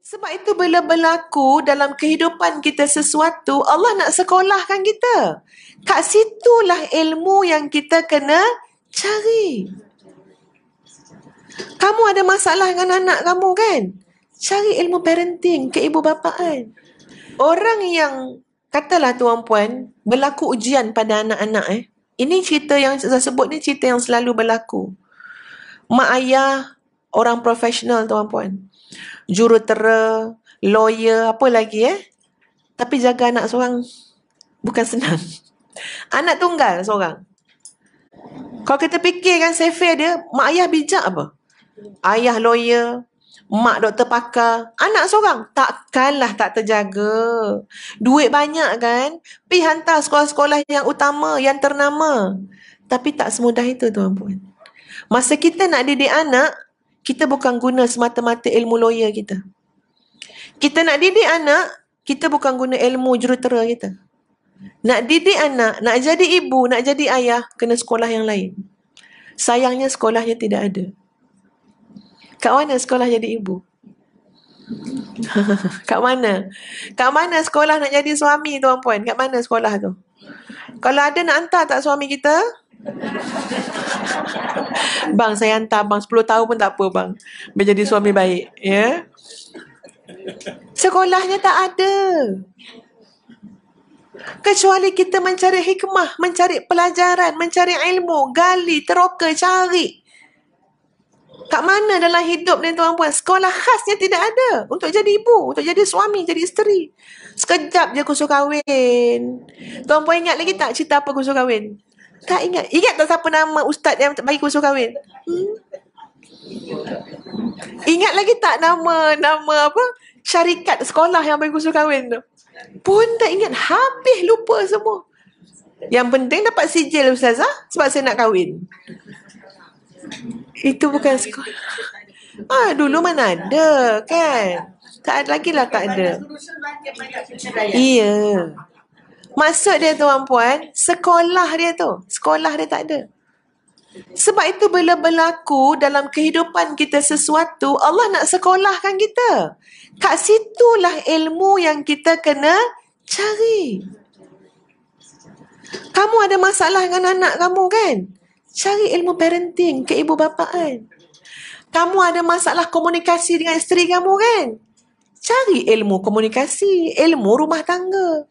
Sebab itu bila berlaku dalam kehidupan kita sesuatu, Allah nak sekolahkan kita. Kat situlah ilmu yang kita kena cari. Kamu ada masalah dengan anak kamu kan? Cari ilmu parenting, keibubapaan. Orang yang, katalah tuan-puan, berlaku ujian pada anak-anak. Ini cerita yang saya sebut ni cerita yang selalu berlaku. Mak ayah, orang profesional tuan-puan. Jurutera, lawyer, apa lagi Tapi jaga anak seorang bukan senang. Anak tunggal seorang. Kalau kita fikirkan safe dia, mak ayah bijak apa? Ayah lawyer, mak doktor pakar, anak seorang takkanlah tak terjaga. Duit banyak kan? Pergi hantar sekolah-sekolah yang utama, yang ternama. Tapi tak semudah itu tuan-puan. Masa kita nak didik anak, kita bukan guna semata-mata ilmu lawyer kita. Kita nak didik anak, kita bukan guna ilmu jurutera kita. Nak didik anak, nak jadi ibu, nak jadi ayah, kena sekolah yang lain. Sayangnya sekolahnya tidak ada. Kat mana sekolah jadi ibu? Kat mana? Kat mana sekolah nak jadi suami tuan-puan? Kat mana sekolah tu? Kalau ada nak hantar tak suami kita? Bang, saya hantar bang 10 tahun pun tak apa bang. Menjadi suami baik. Sekolahnya tak ada. Kecuali kita mencari hikmah, mencari pelajaran, mencari ilmu, gali, teroka, cari. Kat mana dalam hidup ni tuan-puan? Sekolah khasnya tidak ada. Untuk jadi ibu, untuk jadi suami, jadi isteri. Sekejap je kursus kahwin. Tuan-puan ingat lagi tak cerita apa kursus kahwin? Tak ingat. Ingat tak siapa nama ustaz yang bagi kursus kahwin? Ingat lagi tak nama apa? Syarikat sekolah yang bagi kursus kahwin tu? Pun tak ingat. Habis lupa semua. Yang penting dapat sijil ustazah sebab saya nak kahwin. Itu bukan sekolah. Dulu mana ada kan? Tak ada lagi lah, tak ada. Iya. Maksud dia tuan-puan, sekolah dia tak ada. Sebab itu bila berlaku dalam kehidupan kita sesuatu, Allah nak sekolahkan kita. Kat situlah ilmu yang kita kena cari. Kamu ada masalah dengan anak kamu kan? Cari ilmu parenting, keibubapaan. Kamu ada masalah komunikasi dengan isteri kamu kan? Cari ilmu komunikasi, ilmu rumah tangga.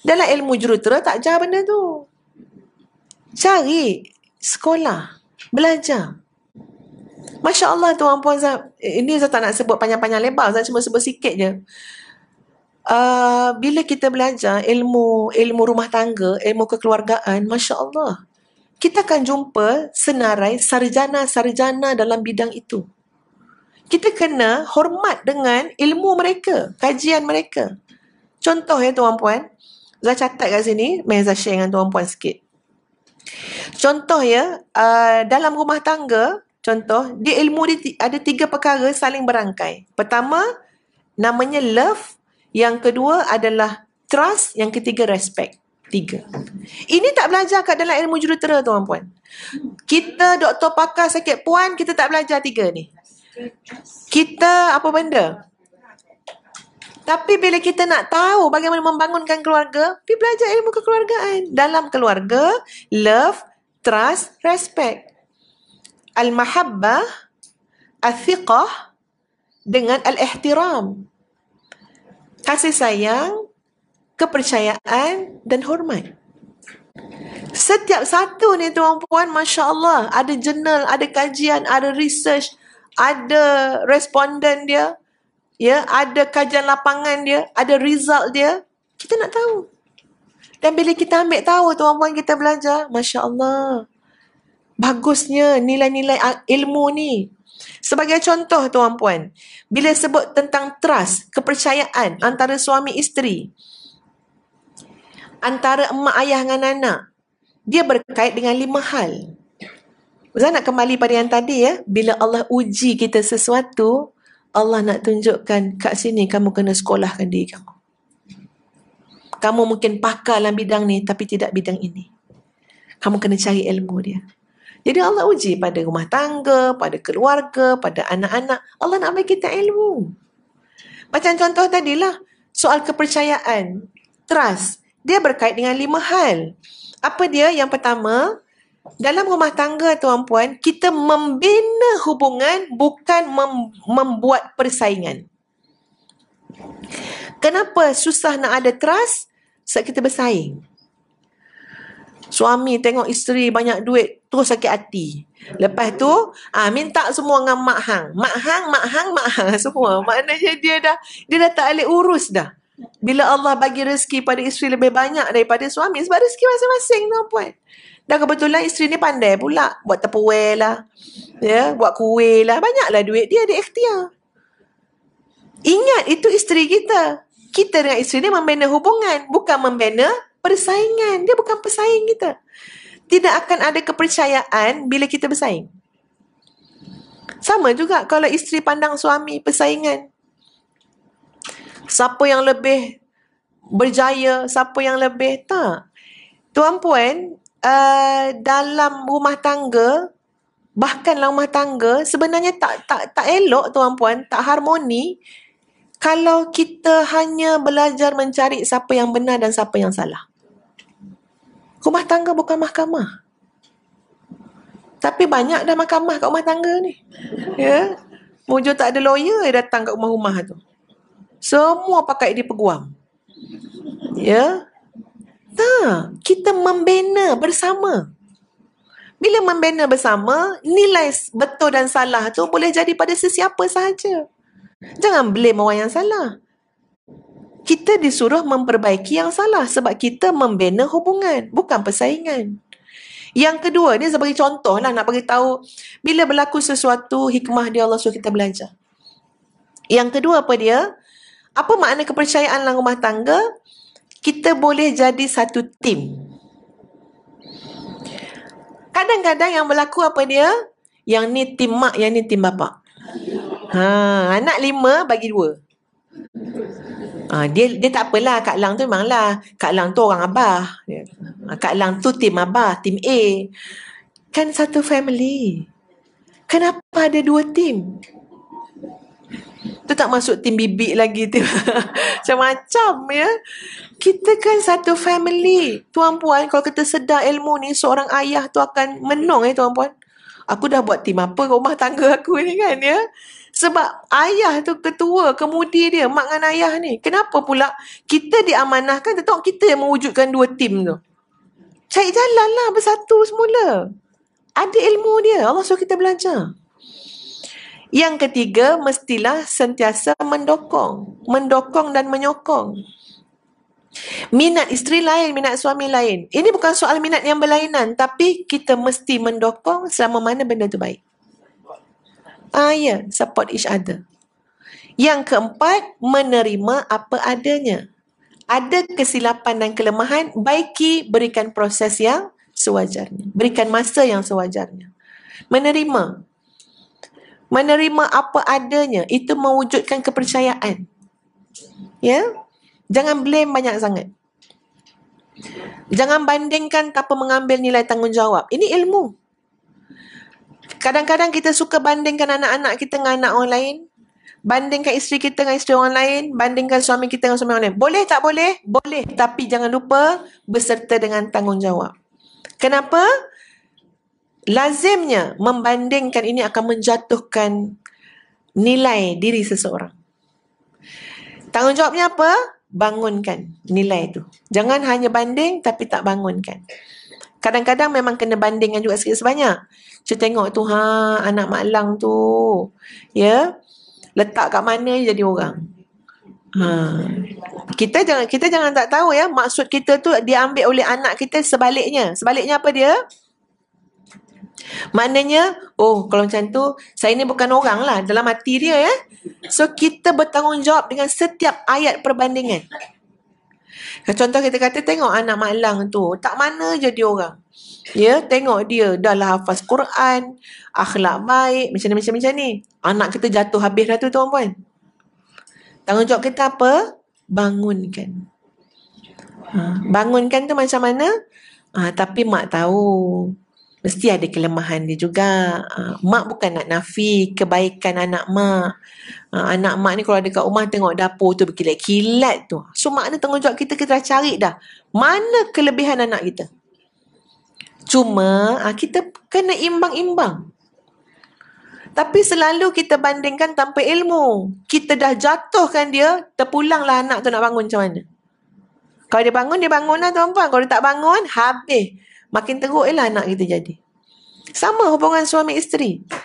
Dalam ilmu jurutera tak ajar benda tu. Cari sekolah, belajar. Masya Allah tuan-puan, ini saya tak nak sebut panjang-panjang lebar, saya cuma sebut sikit je. Bila kita belajar ilmu rumah tangga, ilmu kekeluargaan, Masya Allah, kita akan jumpa senarai sarjana-sarjana dalam bidang itu. Kita kena hormat dengan ilmu mereka, kajian mereka. Contoh tuan-puan, saya catat kat sini, saya share dengan tuan-puan sikit. Contoh dalam rumah tangga, contoh, dia ilmu dia ada 3 perkara saling berangkai. Pertama, namanya love. Yang kedua adalah trust. Yang ketiga, respect. 3. Ini tak belajar kat dalam ilmu jurutera tuan-puan. Kita doktor pakar sakit puan, kita tak belajar 3 ni. Kita apa benda? Tapi bila kita nak tahu bagaimana membangunkan keluarga, pergi belajar ilmu kekeluargaan. Dalam keluarga, love, trust, respect. Al-mahabbah, al-thiqah dengan al-ihtiram. Kasih sayang, kepercayaan dan hormat. Setiap satu ni tuan-puan, Masya Allah, ada jurnal, ada kajian, ada research, ada responden dia, ada kajian lapangan dia, ada result dia. Kita nak tahu. Dan bila kita ambil tahu tuan-puan, kita belajar, Masya Allah, bagusnya nilai-nilai ilmu ni. Sebagai contoh tuan-puan, bila sebut tentang trust, kepercayaan antara suami isteri, antara emak ayah dengan anak, dia berkait dengan 5 hal. Saya nak kembali pada yang tadi bila Allah uji kita sesuatu, Allah nak tunjukkan kat sini kamu kena sekolahkan diri kamu. Kamu mungkin pakar dalam bidang ni tapi tidak bidang ini. Kamu kena cari ilmu dia. Jadi Allah uji pada rumah tangga, pada keluarga, pada anak-anak. Allah nak bagi kita ilmu. Macam contoh tadilah, soal kepercayaan, trust. Dia berkait dengan 5 hal. Apa dia? Yang pertama, dalam rumah tangga tuan-puan, kita membina hubungan, bukan membuat persaingan. Kenapa susah nak ada trust? Sebab kita bersaing. Suami tengok isteri banyak duit, terus sakit hati. Lepas tu, minta semua dengan mak hang. Mak hang semua. Maknanya dia dah tak boleh urus dah. Bila Allah bagi rezeki pada isteri lebih banyak daripada suami, sebab rezeki masing-masing tuan-puan. Dan kebetulan isteri ni pandai pula. Buat tupperware lah. Ya, buat kuih lah. Banyaklah duit dia ikhtiar. Ingat, itu isteri kita. Kita dengan isteri ni membina hubungan, bukan membina persaingan. Dia bukan pesaing kita. Tidak akan ada kepercayaan bila kita bersaing. Sama juga kalau isteri pandang suami persaingan. Siapa yang lebih berjaya, siapa yang lebih tak. Tuan-puan, dalam rumah tangga, bahkan dalam rumah tangga, sebenarnya tak elok tuan-puan, tak harmoni kalau kita hanya belajar mencari siapa yang benar dan siapa yang salah. Rumah tangga bukan mahkamah. Tapi banyak dah mahkamah kat rumah tangga ni. Ya. Mujur tak ada lawyer yang datang kat rumah-rumah tu. Semua pakai di peguam. Ya. Tak. Kita membina bersama. Bila membina bersama, nilai betul dan salah tu boleh jadi pada sesiapa sahaja. Jangan blame orang yang salah. Kita disuruh memperbaiki yang salah sebab kita membina hubungan, bukan persaingan. Yang kedua, ni sebagai contoh lah nak bagi tahu bila berlaku sesuatu, hikmah dia Allah suruh kita belajar. Yang kedua apa dia? Apa makna kepercayaan dalam rumah tangga? Kita boleh jadi satu tim. Kadang-kadang yang berlaku apa dia? Yang ni tim mak, yang ni tim bapak. Anak 5 bagi 2. Dia tak apalah, Kak Lang tu memanglah. Kak Lang tu orang abah. Kak Lang tu tim abah, tim A. Kan satu family. Kenapa ada 2 tim? Tu tak masuk tim bibik lagi. Tim macam-macam ya. Kita kan satu family. Tuan-puan, kalau kita sedar ilmu ni, seorang ayah tu akan menung tuan-puan. Aku dah buat tim apa rumah tangga aku ni kan ya. Sebab ayah tu ketua, kemudi dia, mak dengan ayah ni. Kenapa pula kita diamanahkan, tetapi kita yang mewujudkan 2 tim tu. Cari jalan lah bersatu semula. Ada ilmu dia, Allah suruh kita belajar. Yang ketiga, mestilah sentiasa mendokong. Mendokong dan menyokong. Minat isteri lain, minat suami lain. Ini bukan soal minat yang berlainan, tapi kita mesti mendokong selama mana benda tu baik. Support each other. Yang keempat, menerima apa adanya. Ada kesilapan dan kelemahan, baiki, berikan proses yang sewajarnya. Berikan masa yang sewajarnya. Menerima apa adanya, itu mewujudkan kepercayaan. Ya? Jangan blame banyak sangat. Jangan bandingkan tanpa mengambil nilai tanggungjawab. Ini ilmu. Kadang-kadang kita suka bandingkan anak-anak kita dengan anak orang lain. Bandingkan isteri kita dengan isteri orang lain. Bandingkan suami kita dengan suami orang lain. Boleh tak boleh? Boleh. Tapi jangan lupa berserta dengan tanggungjawab. Kenapa? Lazimnya membandingkan ini akan menjatuhkan nilai diri seseorang. Tanggungjawabnya apa? Bangunkan nilai itu. Jangan hanya banding tapi tak bangunkan. Kadang-kadang memang kena bandingkan juga sikit sebanyak. Saya tengok tu, anak Mak Lang tu, ya, letak kat mana jadi orang. Kita jangan tak tahu ya, maksud kita tu diambil oleh anak kita sebaliknya. Sebaliknya apa dia? Maknanya, kalau macam tu, saya ni bukan orang lah dalam hati dia ya. So, kita bertanggungjawab dengan setiap ayat perbandingan. Contoh kita kata, tengok anak Mak Lang tu, tak mana jadi orang. Ya, tengok dia dah lah hafaz Quran, akhlak baik, macam ni. Anak kita jatuh habis dah tu tuan-puan. Tanggungjawab kita apa? Bangunkan. Bangunkan tu macam mana? Tapi mak tahu. Mesti ada kelemahan dia juga. Mak bukan nak nafi kebaikan anak mak. Anak mak ni kalau dekat rumah tengok dapur tu berkilat-kilat tu. So makna tanggungjawab kita dah cari dah. Mana kelebihan anak kita? Cuma kita kena imbang-imbang. Tapi selalu kita bandingkan tanpa ilmu. Kita dah jatuhkan dia, terpulanglah anak tu nak bangun macam mana. Kalau dia bangun lah tuan-puan. Kalau dia tak bangun, habis. Makin teruk lah anak kita jadi. Sama hubungan suami isteri.